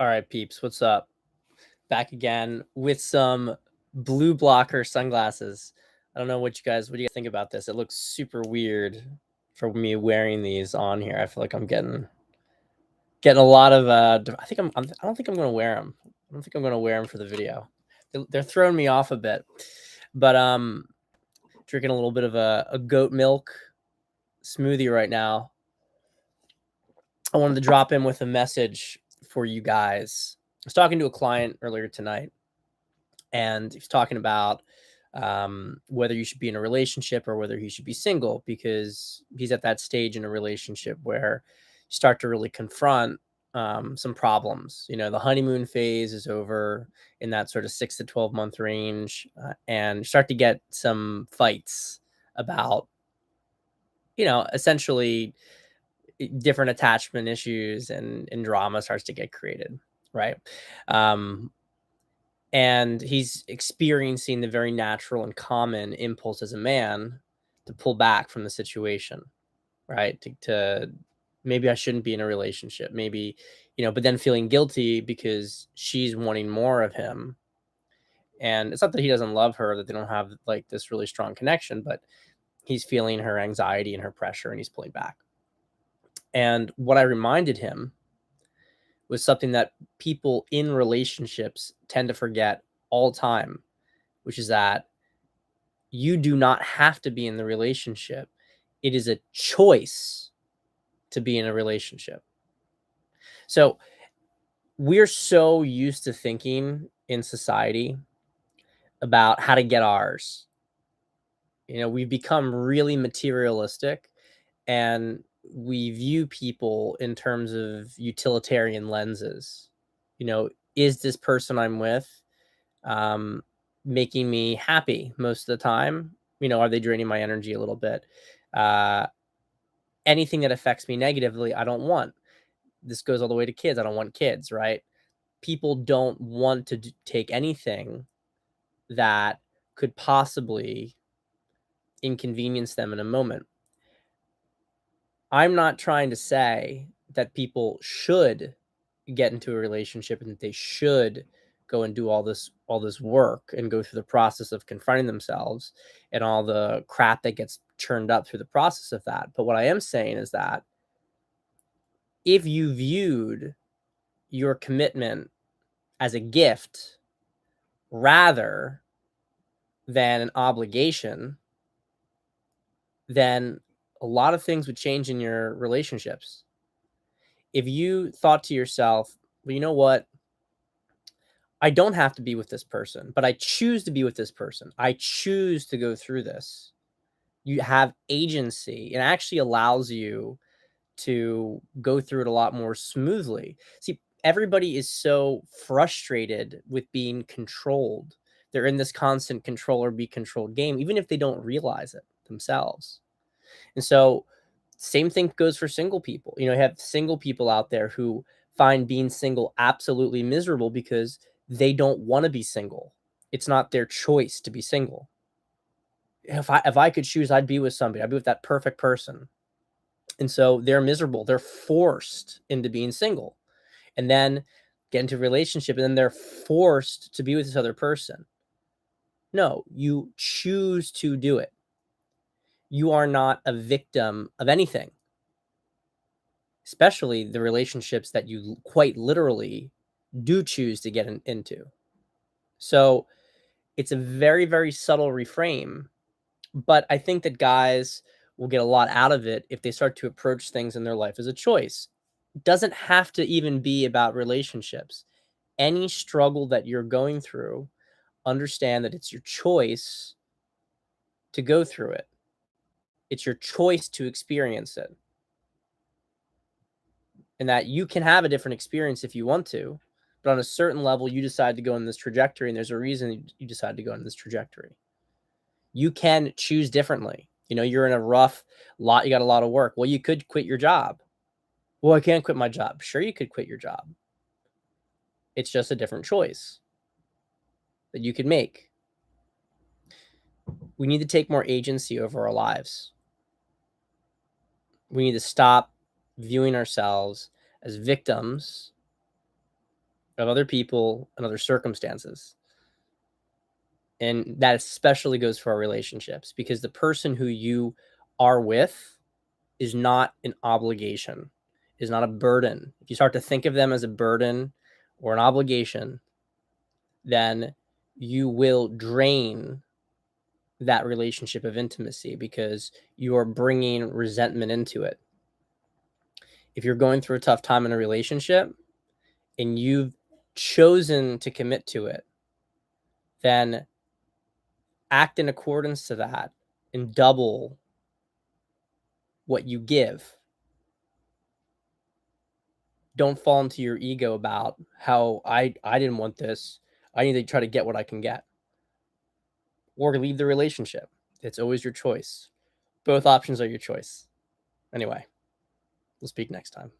All right, peeps, what's up? Back again with some blue blocker sunglasses. I don't know what do you think about this? It looks super weird for me wearing these on here. I feel like I'm getting a lot of I don't think I'm going to wear them. I don't think I'm going to wear them for the video. They're throwing me off a bit. But drinking a little bit of a goat milk smoothie right now. I wanted to drop in with a message for you guys. I was talking to a client earlier tonight, and he's talking about whether you should be in a relationship or whether he should be single, because he's at that stage in a relationship where you start to really confront some problems. You know, the honeymoon phase is over in that sort of 6 to 12 month range, and start to get some fights about, essentially different attachment issues, and drama starts to get created, right? Um, and he's experiencing the very natural and common impulse as a man to pull back from the situation, right? To maybe I shouldn't be in a relationship, maybe, but then feeling guilty because she's wanting more of him. And it's not that he doesn't love her, that they don't have like this really strong connection, but he's feeling her anxiety and her pressure, and he's pulling back. And what I reminded him was something that people in relationships tend to forget all the time, which is that you do not have to be in the relationship. It is a choice to be in a relationship. So we're so used to thinking in society about how to get ours. We've become really materialistic, and we view people in terms of utilitarian lenses. Is this person I'm with um, making me happy most of the time? Are they draining my energy a little bit? Uh, Anything that affects me negatively, I don't want. This goes all the way to kids. I don't want kids, right? People don't want to take anything that could possibly inconvenience them in a moment. I'm not trying to say that people should get into a relationship and that they should go and do all this work and go through the process of confronting themselves and all the crap that gets churned up through the process of that. But what I am saying is that if you viewed your commitment as a gift rather than an obligation, then a lot of things would change in your relationships. If you thought to yourself, well, you know what? I don't have to be with this person, but I choose to be with this person. I choose to go through this. You have agency. It actually allows you to go through it a lot more smoothly. See, everybody is so frustrated with being controlled. They're in this constant control or be controlled game, even if they don't realize it themselves. And so, same thing goes for single people. You have single people out there who find being single absolutely miserable because they don't want to be single. It's not their choice to be single. If I could choose, I'd be with somebody. I'd be with that perfect person. And so they're miserable. They're forced into being single, and then get into a relationship, and then they're forced to be with this other person. No, you choose to do it. You are not a victim of anything, especially the relationships that you quite literally do choose to get into. So it's a very, very subtle reframe, but I think that guys will get a lot out of it if they start to approach things in their life as a choice. It doesn't have to even be about relationships. Any struggle that you're going through, understand that it's your choice to go through it. It's your choice to experience it. And that you can have a different experience if you want to, but on a certain level, you decide to go in this trajectory, and there's a reason you decide to go in this trajectory. You can choose differently. You're in a rough lot, you got a lot of work. Well, you could quit your job. Well, I can't quit my job. Sure, you could quit your job. It's just a different choice that you could make. We need to take more agency over our lives. We need to stop viewing ourselves as victims of other people and other circumstances. And that especially goes for our relationships, because the person who you are with is not an obligation, is not a burden. If you start to think of them as a burden or an obligation, then you will drain that relationship of intimacy because you are bringing resentment into it. If you're going through a tough time in a relationship and you've chosen to commit to it, then act in accordance to that and double what you give. Don't fall into your ego about how I didn't want this. I need to try to get what I can get. Or leave the relationship. It's always your choice. Both options are your choice. Anyway, we'll speak next time.